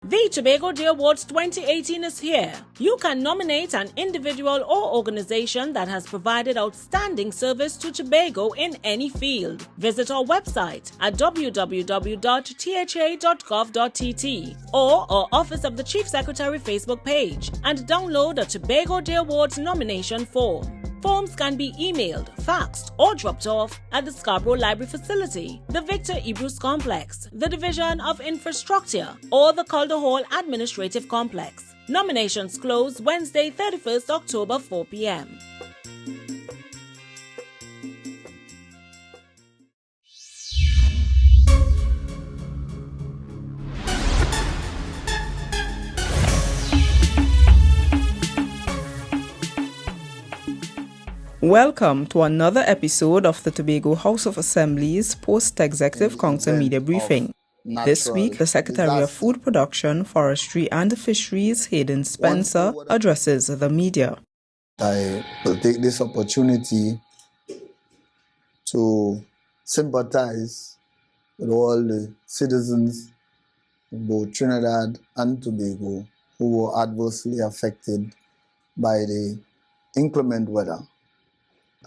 The Tobago Day Awards 2018 is here. You can nominate an individual or organization that has provided outstanding service to Tobago in any field. Visit our website at www.tha.gov.tt or our Office of the Chief Secretary Facebook page and download a Tobago Day Awards nomination form. Forms can be emailed, faxed, or dropped off at the Scarborough Library Facility, the Victor Ebrus Complex, the Division of Infrastructure, or the Calder Hall Administrative Complex. Nominations close Wednesday, 31st October, 4 p.m. Welcome to another episode of the Tobago House of Assembly's Post-Executive Council Media Briefing. This week, the Secretary of Food Production, Forestry and Fisheries, Hayden Spencer, addresses the media. I will take this opportunity to sympathize with all the citizens of both Trinidad and Tobago who were adversely affected by the inclement weather.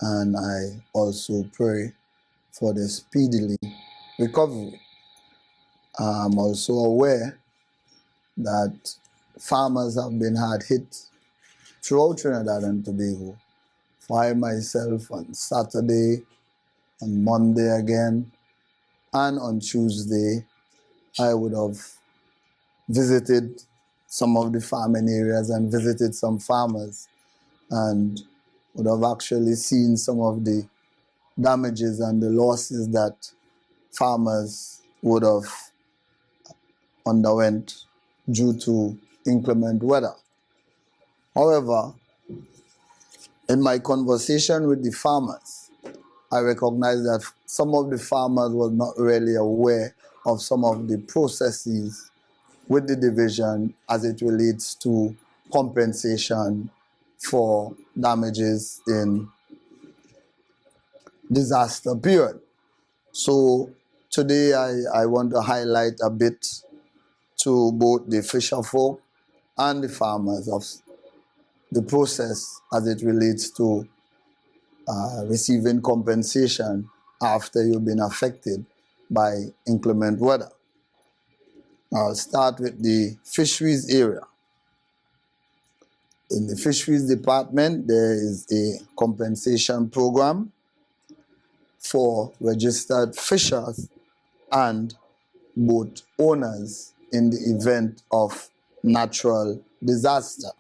And I also pray for the speedily recovery. I'm also aware that farmers have been hard hit throughout Trinidad and Tobago. For I myself on Saturday, on Monday again, and on Tuesday, I would have visited some of the farming areas and visited some farmers and would have actually seen some of the damages and the losses that farmers would have underwent due to inclement weather. However, in my conversation with the farmers, I recognized that some of the farmers were not really aware of some of the processes with the division as it relates to compensation for damages in disaster period. So today I want to highlight a bit to both the fisher folk and the farmers of the process as it relates to receiving compensation after you've been affected by inclement weather. I'll start with the fisheries area. In the fisheries department, there is a compensation program for registered fishers and boat owners in the event of natural disaster.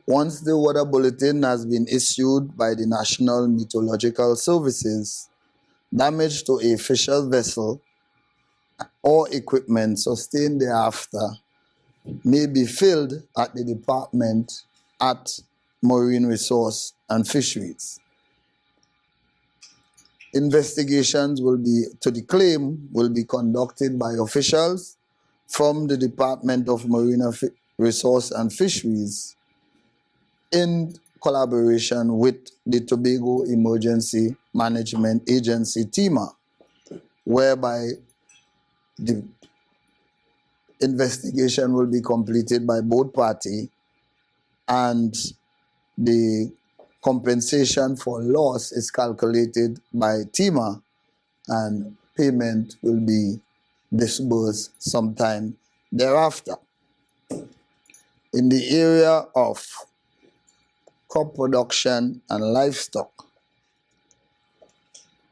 Once the weather bulletin has been issued by the National Meteorological Services, damage to a fisher's vessel or equipment sustained thereafter may be filled at the department at Marine Resource and Fisheries. Investigations to the claim will be conducted by officials from the Department of Marine Resource and Fisheries in collaboration with the Tobago Emergency Management Agency, TEMA, whereby the investigation will be completed by both parties and the compensation for loss is calculated by TEMA and payment will be disbursed sometime thereafter. In the area of crop production and livestock,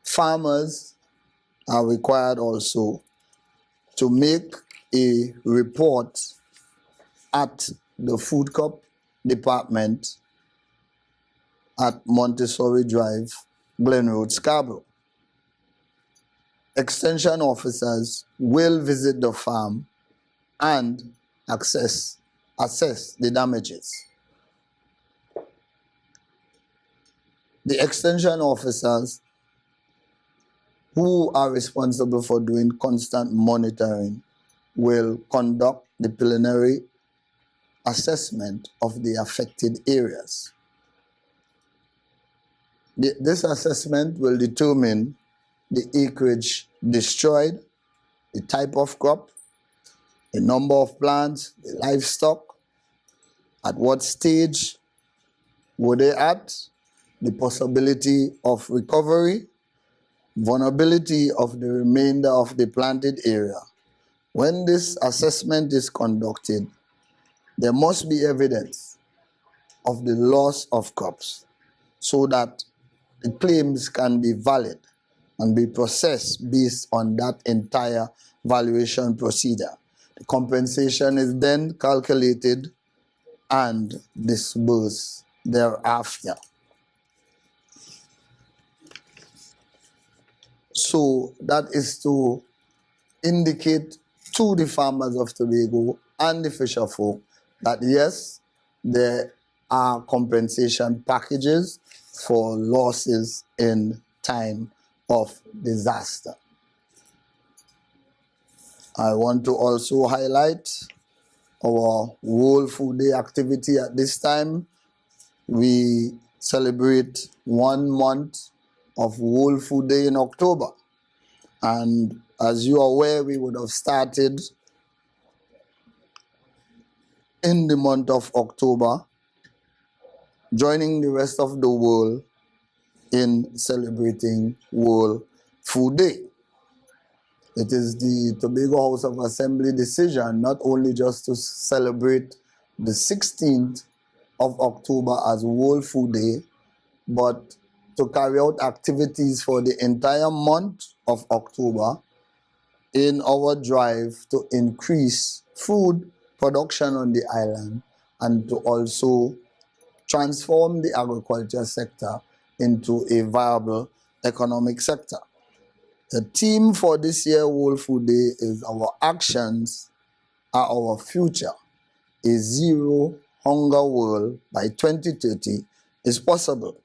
farmers are required also to make a report at the Food Crop Department at Montessori Drive, Glen Road, Scarborough. Extension officers will visit the farm and assess the damages. The extension officers who are responsible for doing constant monitoring will conduct the preliminary assessment of the affected areas. This assessment will determine the acreage destroyed, the type of crop, the number of plants, the livestock, at what stage were they at, the possibility of recovery, vulnerability of the remainder of the planted area. When this assessment is conducted, there must be evidence of the loss of crops so that the claims can be valid and be processed based on that entire valuation procedure. The compensation is then calculated and disbursed thereafter. So that is to indicate to the farmers of Tobago and the fisher folk that yes, there are compensation packages for losses in time of disaster. I want to also highlight our World Food Day activity at this time. We celebrate 1 month of World Food Day in October. And as you are aware, we would have started in the month of October, joining the rest of the world in celebrating World Food Day. It is the Tobago House of Assembly decision not only just to celebrate the 16th of October as World Food Day, but to carry out activities for the entire month of October in our drive to increase food production on the island and to also transform the agriculture sector into a viable economic sector. The theme for this year World Food Day is "Our actions are our future. A zero hunger world by 2030 is possible."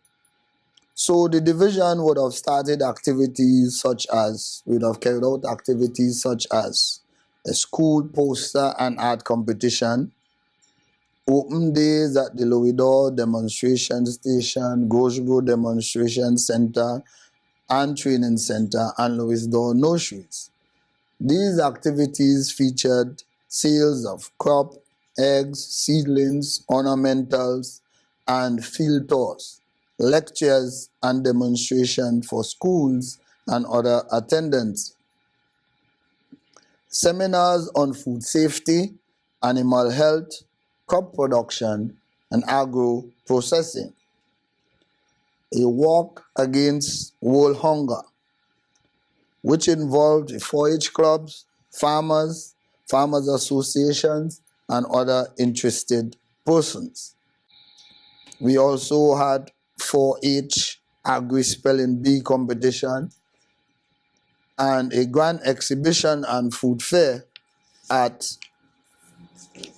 So the division would have started activities such as, we would have carried out activities such as a school poster and art competition, open days at the Louisdor Demonstration Station, Gosgo Demonstration Center and Training Center, and Louisdor Nurseries. These activities featured sales of crop, eggs, seedlings, ornamentals, and field tours, lectures and demonstration for schools and other attendants, seminars on food safety, animal health, crop production, and agro processing, a walk against world hunger, which involved 4-H clubs, farmers associations, and other interested persons. We also had 4-H Agri-Spelling Bee competition and a grand exhibition and food fair at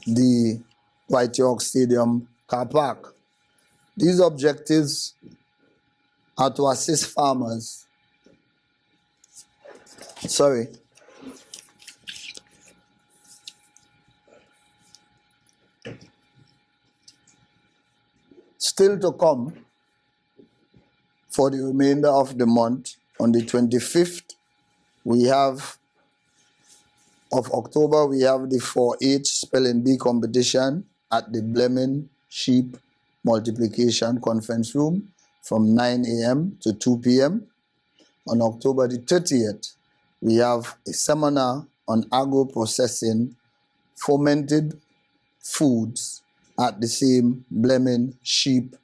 the White York Stadium car park. These objectives are to assist farmers. Still to come for the remainder of the month, on the 25th of October, we have the 4-H Spelling Bee competition at the Blemin Sheep Multiplication Conference Room from 9 a.m. to 2 p.m. On October the 30th, we have a seminar on agro-processing fermented foods at the same Blemin Sheep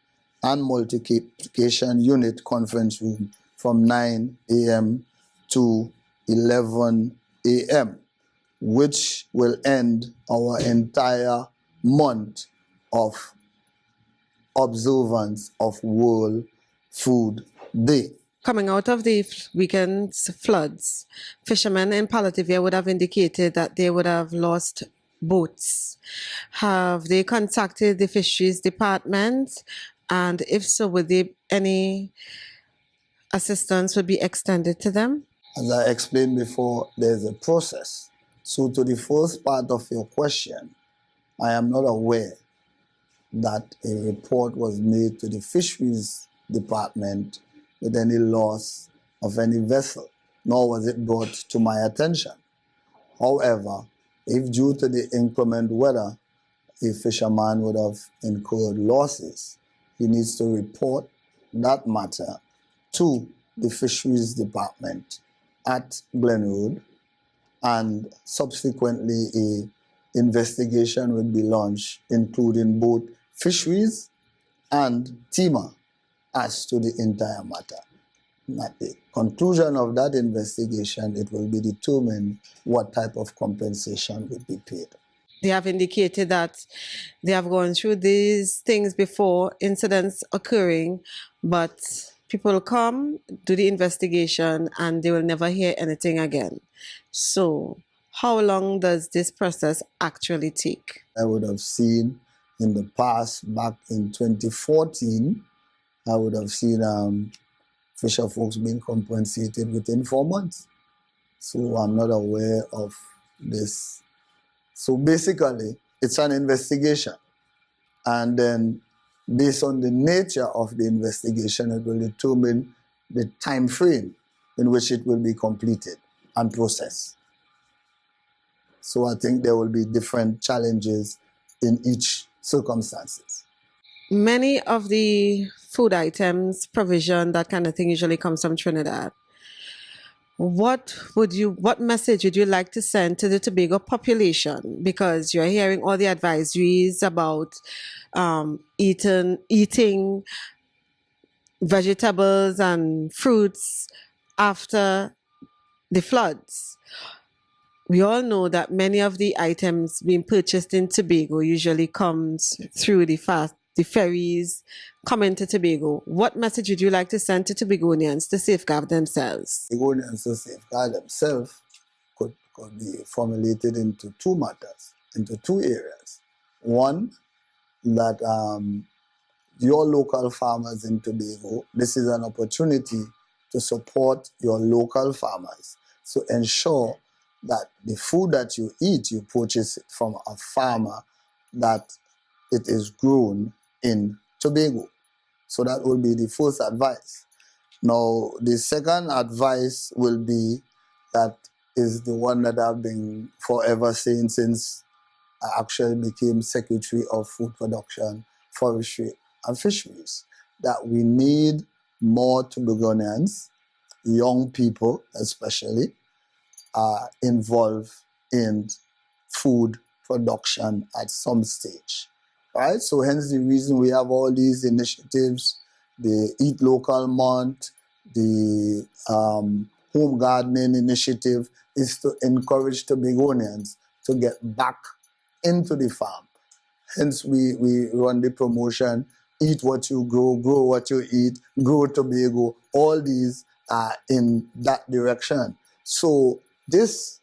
and Multiplication Unit Conference Room from 9 a.m. to 11 a.m., which will end our entire month of observance of World Food Day. Coming out of the weekend's floods, fishermen in Palativia would have indicated that they would have lost boats. Have they contacted the Fisheries Department? And if so, would any assistance would be extended to them? As I explained before, there's a process. So to the first part of your question, I am not aware that a report was made to the Fisheries Department with any loss of any vessel, nor was it brought to my attention. However, If due to the inclement weather, a fisherman would have incurred losses, he needs to report that matter to the Fisheries Department at Glen Road, and subsequently a investigation would be launched, including both Fisheries and TEMA, as to the entire matter. At the conclusion of that investigation, it will be determined what type of compensation would be paid. They have indicated that they have gone through these things before, incidents occurring, but people come, do the investigation, and they will never hear anything again. So, how long does this process actually take? I would have seen in the past, back in 2014, I would have seen fisher folks being compensated within 4 months. So I'm not aware of this. So basically, it's an investigation. And then based on the nature of the investigation, it will determine the time frame in which it will be completed and processed. So I think there will be different challenges in each circumstances. Many of the food items, provision, that kind of thing usually comes from Trinidad. What message would you like to send to the Tobago population? Because you're hearing all the advisories about eating vegetables and fruits after the floods. We all know that many of the items being purchased in Tobago usually comes through the ferries coming to Tobago. What message would you like to send to Tobagonians to safeguard themselves? Tobagonians to safeguard themselves could be formulated into two matters, into two areas. One, that your local farmers in Tobago, this is an opportunity to support your local farmers. So ensure that the food that you eat, you purchase it from a farmer that it is grown in Tobago. So that will be the first advice. Now, the second advice will be, that is the one that I've been forever saying since I actually became Secretary of Food Production, Forestry and Fisheries, that we need more Tobagonians, young people especially, involved in food production at some stage. Right? So hence the reason we have all these initiatives, the Eat Local Month, the Home Gardening Initiative, is to encourage Tobagonians to get back into the farm. Hence we run the promotion, Eat What You Grow, Grow What You Eat, Grow Tobago. All these are in that direction. So this,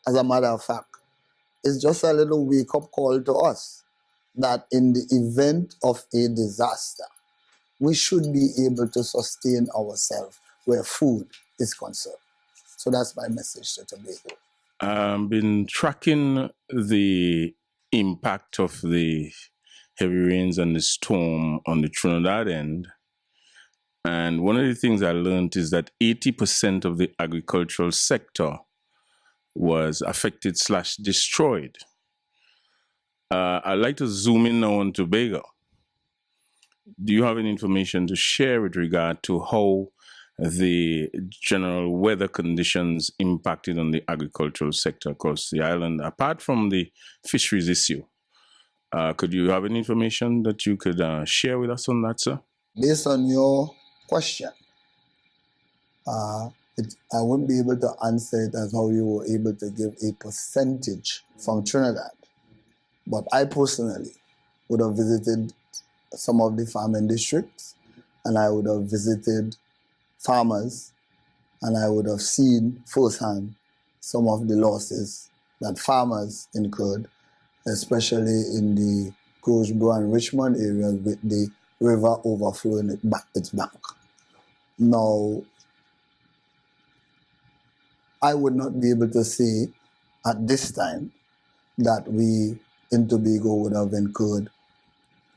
as a matter of fact, is just a little wake-up call to us, that in the event of a disaster, we should be able to sustain ourselves where food is concerned. So that's my message to Tobago. I've been tracking the impact of the heavy rains and the storm on the Trinidad end. And one of the things I learned is that 80% of the agricultural sector was affected / destroyed. I'd like to zoom in now on Tobago. Do you have any information to share with regard to how the general weather conditions impacted on the agricultural sector across the island, apart from the fisheries issue? Could you have any information that you could share with us on that, sir? Based on your question, I wouldn't be able to answer it as how you were able to give a percentage from Trinidad. But I personally would have visited some of the farming districts, and I would have visited farmers, and I would have seen firsthand some of the losses that farmers incurred, especially in the Crowsborough and Richmond areas with the river overflowing its bank. Now, I would not be able to say at this time that we in Tobago would have incurred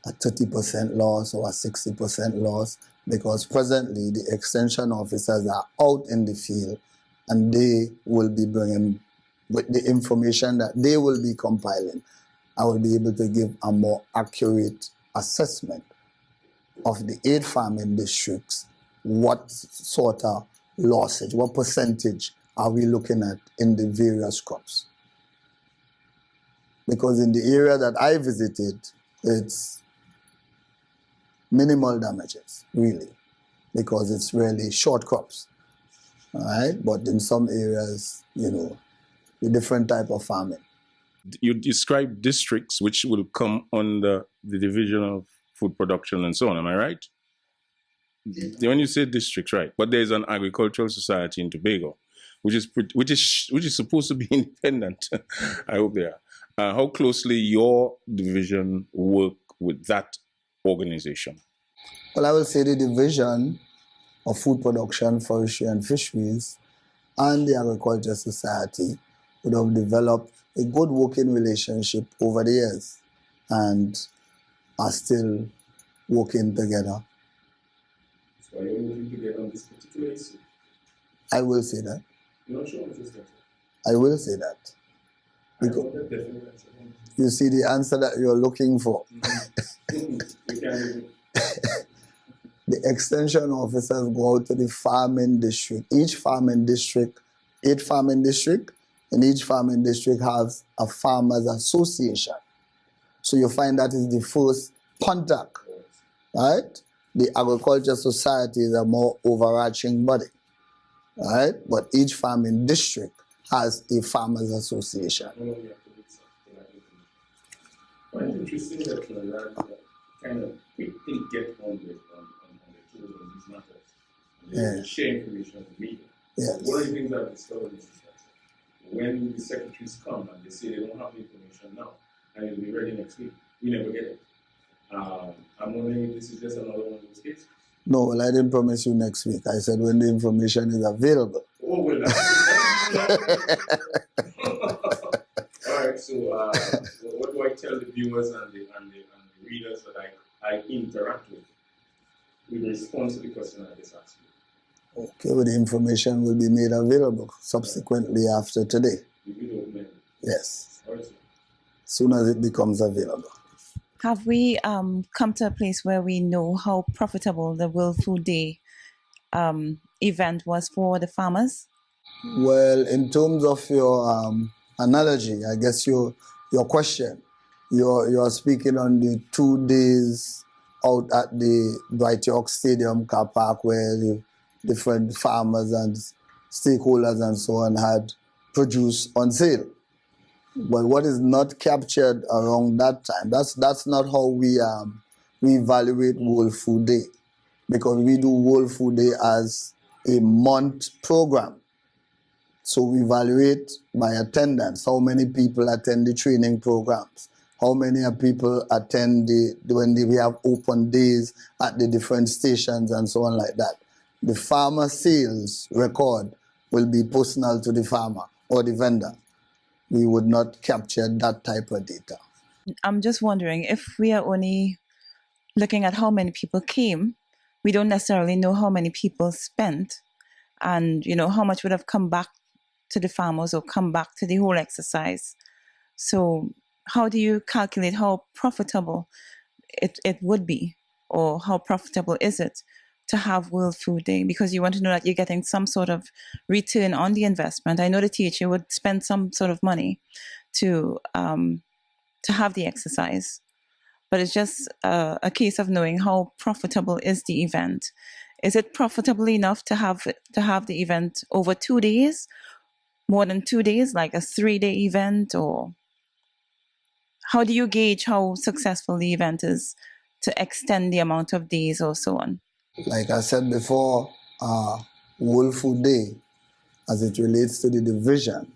a 30% loss or a 60% loss, because presently the extension officers are out in the field and they will be bringing with the information that they will be compiling, I will be able to give a more accurate assessment of the 8 farming districts, what sort of losses, what percentage are we looking at in the various crops. Because in the area that I visited, it's minimal damages, really, because it's really short crops, all right? But in some areas, you know, the different type of farming. You describe districts which will come under the Division of Food Production and so on, am I right? When you say districts, right? But there's an agricultural society in Tobago, which is supposed to be independent. I hope they are. How closely your division work with that organization? Well, I will say the Division of Food Production, Forestry and Fisheries and the Agriculture Society would have developed a good working relationship over the years and are still working together. So are you working together on this particular issue? I will say that. You're not sure what this is? I will say that. Because you see the answer that you're looking for. The extension officers go out to the farming district. Each farming district, 8 farming districts, and each farming district has a farmers association. So you find that is the first contact, right? The agriculture society is a more overarching body, right? But each farming district has a farmers association. Well, it's interesting that kind of quickly get on the tools on these matters. They share information with the media. Yes. One of the things I've discovered is that when the secretaries come and they say they don't have the information now and it'll be ready next week, we never get it. I'm wondering if this is just another one of those cases. No, well, I didn't promise you next week. I said when the information is available. Oh, well, that's all right, so what do I tell the viewers and the readers that I interact with response to the question I just asked you? Okay, well, the information will be made available subsequently after today. Yes. As soon as it becomes available. Have we come to a place where we know how profitable the World Food Day event was for the farmers? Well, in terms of your analogy, I guess your question, you're speaking on the 2 days out at the Dwight York Stadium car park where the different farmers and stakeholders and so on had produce on sale. But what is not captured around that time, that's not how we evaluate World Food Day, because we do World Food Day as a month program. So we evaluate by attendance, how many people attend the training programs, how many people attend we have open days at the different stations and so on like that. The farmer sales record will be personal to the farmer or the vendor. We would not capture that type of data. I'm just wondering, if we are only looking at how many people came, we don't necessarily know how many people spent and, you know, how much would have come back to the farmers or come back to the whole exercise. So how do you calculate how profitable it would be, or how profitable is it to have World Food Day? Because you want to know that you're getting some sort of return on the investment. I know the teacher would spend some sort of money to have the exercise, but it's just a case of knowing how profitable is the event. Is it profitable enough to have the event over 2 days, more than 2 days, like a 3-day event? Or how do you gauge how successful the event is to extend the amount of days or so on? Like I said before, World Food Day, as it relates to the division,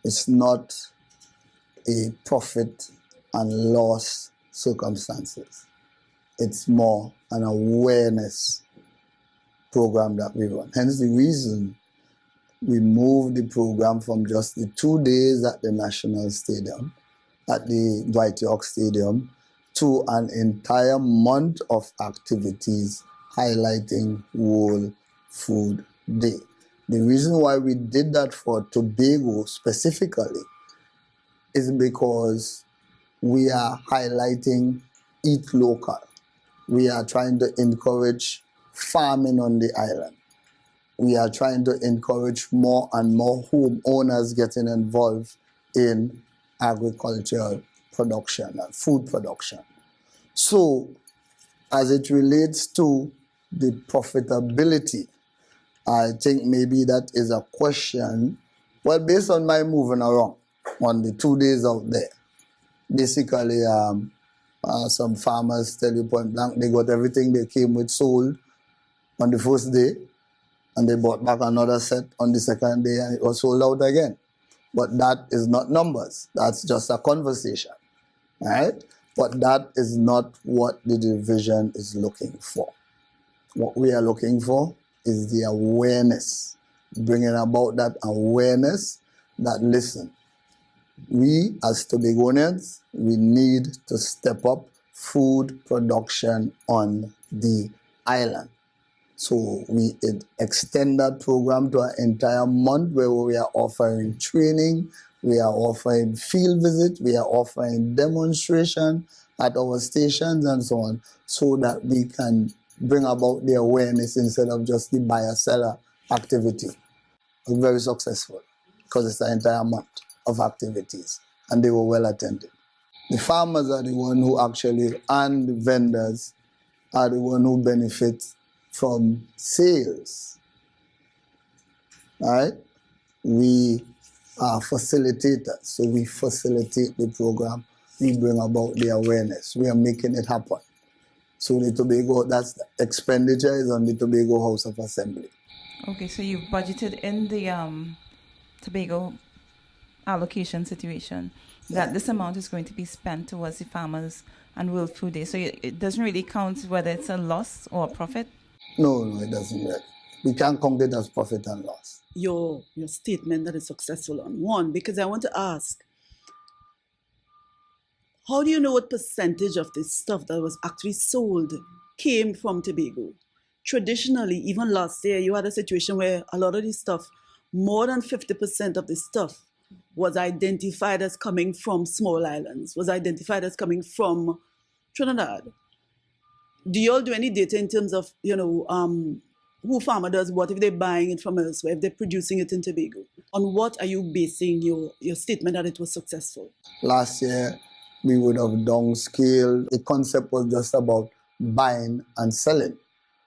it's not a profit and loss circumstances. It's more an awareness program that we run. Hence the reason we moved the program from just the 2 days at the National Stadium, at the Dwight York Stadium, to an entire month of activities highlighting World Food Day. The reason why we did that for Tobago specifically is because we are highlighting eat local. We are trying to encourage farming on the island. We are trying to encourage more and more homeowners getting involved in agricultural production and food production. So, as it relates to the profitability, I think maybe that is a question. Well, based on my moving around on the 2 days out there, basically, some farmers tell you point blank, they got everything they came with sold on the first day, and they bought back another set on the second day, and it was sold out again. But that is not numbers. That's just a conversation, right? But that is not what the division is looking for. What we are looking for is the awareness, bringing about that awareness that, listen, we as Tobagonians, we need to step up food production on the island. So we extend that program to an entire month where we are offering training, we are offering field visit, we are offering demonstration at our stations and so on, so that we can bring about the awareness instead of just the buyer-seller activity. It's very successful because it's an entire month of activities and they were well attended. The farmers are the one who actually, and the vendors are the one who benefit from sales, right? We are facilitators, so we facilitate the program, we bring about the awareness, we are making it happen. So the Tobago, that's the expenditure is on the Tobago House of Assembly. Okay, so you've budgeted in the Tobago allocation situation that this amount is going to be spent towards the farmers and World Food Day. So it doesn't really count whether it's a loss or a profit? No, it doesn't really. We can't count it as profit and loss. Your statement that is successful on one, because I want to ask, how do you know what percentage of this stuff that was actually sold came from Tobago? Traditionally, even last year, you had a situation where a lot of this stuff, more than 50% of the stuff was identified as coming from small islands, was identified as coming from Trinidad. Do you all do any data in terms of, who farmer does what, if they're buying it from elsewhere, if they're producing it in Tobago? On what are you basing your statement that it was successful? Last year, we would have downscaled. The concept was just about buying and selling.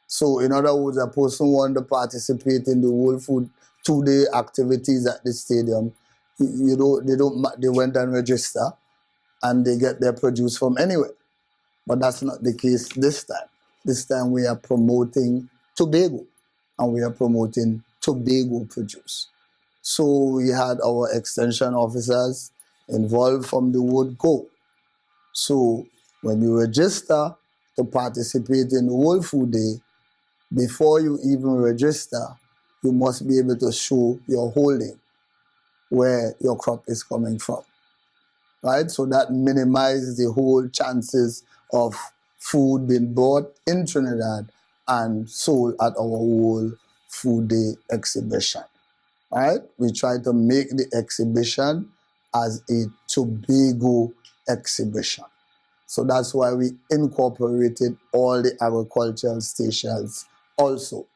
So in other words, a person wanted to participate in the World Food 2-day activities at the stadium. They went and register and they get their produce from anywhere. But that's not the case this time. This time we are promoting Tobago and we are promoting Tobago produce. So we had our extension officers involved from the word go. So when you register to participate in World Food Day, before you even register, you must be able to show your holding, where your crop is coming from, right? So that minimizes the whole chances of food being bought in Trinidad and sold at our World Food Day exhibition, right? We try to make the exhibition as a Tobago exhibition. So that's why we incorporated all the agricultural stations also.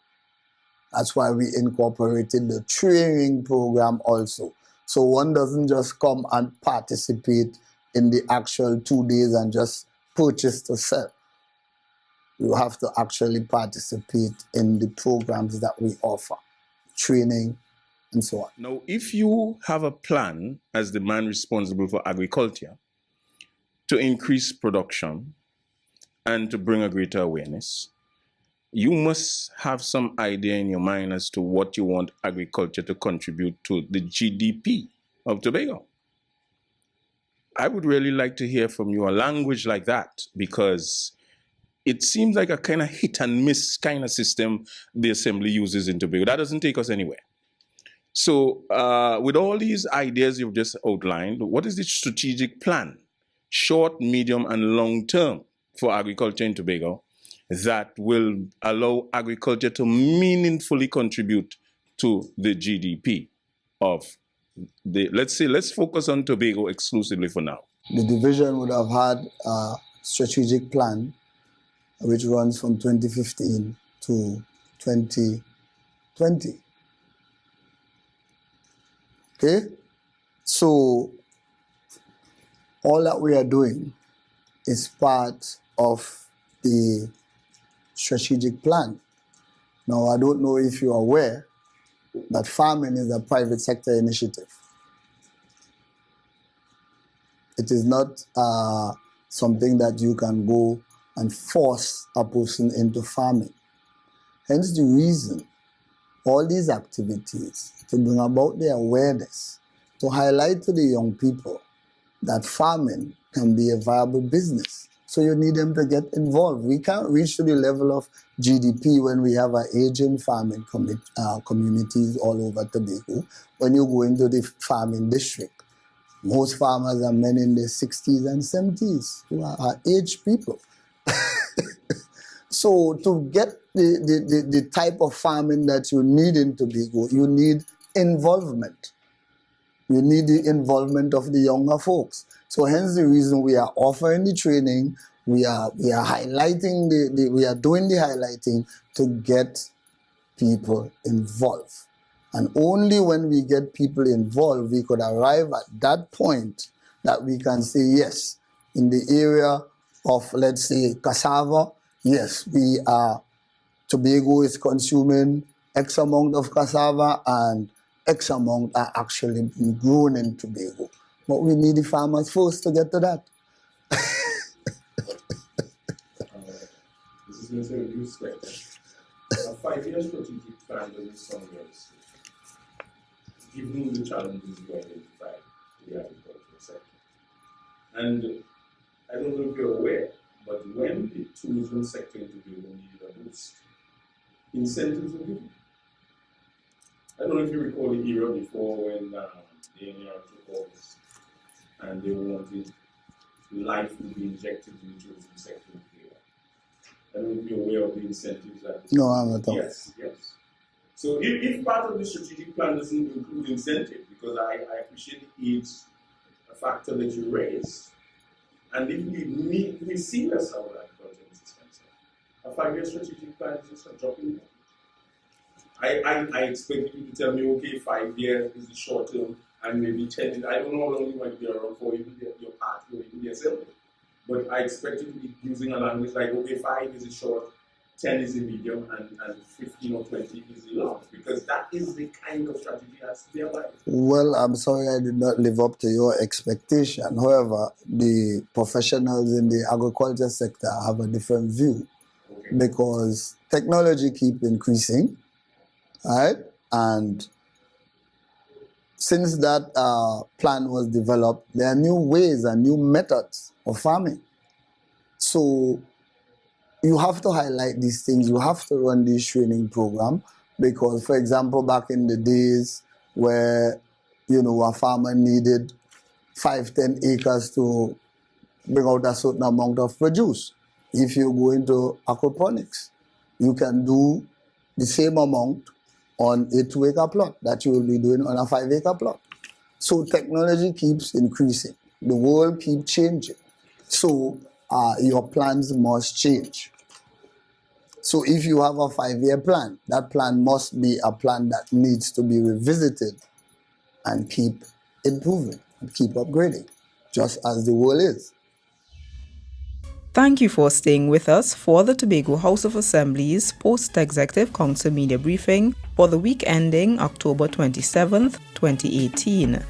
That's why we incorporated the training program also. So one doesn't just come and participate in the actual 2 days and just purchase to sell. You have to actually participate in the programs that we offer, training and so on. Now, if you have a plan as the man responsible for agriculture to increase production and to bring a greater awareness, you must have some idea in your mind as to what you want agriculture to contribute to the GDP of Tobago. I would really like to hear from you a language like that, because it seems like a kind of hit and miss kind of system the Assembly uses in Tobago. That doesn't take us anywhere. So with all these ideas you've just outlined, what is the strategic plan, short, medium, and long term, for agriculture in Tobago that will allow agriculture to meaningfully contribute to the GDP of the, let's focus on Tobago exclusively for now. The division would have had a strategic plan which runs from 2015 to 2020. Okay? So all that we are doing is part of the strategic plan. Now, I don't know if you're aware that farming is a private sector initiative. It is not something that you can go and force a person into farming. Hence the reason all these activities to bring about the awareness, to highlight to the young people that farming can be a viable business. So you need them to get involved. We can't reach to the level of GDP when we have an aging farming communities all over Tobago. When you go into the farming district, most farmers are men in their 60s and 70s who are aged people. So to get the type of farming that you need in Tobago, you need involvement. You need the involvement of the younger folks. So hence the reason we are offering the training, we are highlighting we are doing the highlighting to get people involved. And only when we get people involved, we could arrive at that point that we can say, yes, in the area of, let's say, cassava, yes, Tobago is consuming X amount of cassava and X amount are actually being grown in Tobago. But we need the farmers first to get to that. This is Mr. Reduce a 5-year strategic plan doesn't sound realistic, given the challenges you identified in the agricultural sector. And I don't know if you're aware, but when the tourism sector in Tobago needed a boost, incentives were given. I don't know if you recall the era before when the NAR took office and they wanted life to be injected in the tourism sector in Tobago. I don't know if you're aware of the incentives that. No, I'm not. Yes. So if part of the strategic plan doesn't include incentive, because I appreciate it's a factor that you raised, and if we see that some of that project is concerned, a 5-year strategic plan is just a dropping point. I expect you to tell me, okay, 5 years is the short term, and maybe 10. I don't know how long you might be around for, even your party or even the assembly. But I expect you to be using a language like, okay, 5 is the short, 10 is the medium, and 15 or 20 is the long, because that is the kind of strategy that's there. Well, I'm sorry I did not live up to your expectation. However, the professionals in the agriculture sector have a different view, because technology keeps increasing, right? And since that plan was developed, there are new ways and new methods of farming. So you have to highlight these things. You have to run this training program, because, for example, back in the days where, a farmer needed 5-10 acres to bring out a certain amount of produce. If you go into aquaponics, you can do the same amount on a 2-acre plot that you will be doing on a 5-acre plot. So technology keeps increasing. The world keeps changing. So your plans must change. So if you have a 5-year plan, that plan must be a plan that needs to be revisited and keep improving and keep upgrading, just as the world is. Thank you for staying with us for the Tobago House of Assembly's Post-Executive Council Media Briefing for the week ending October 27th, 2018.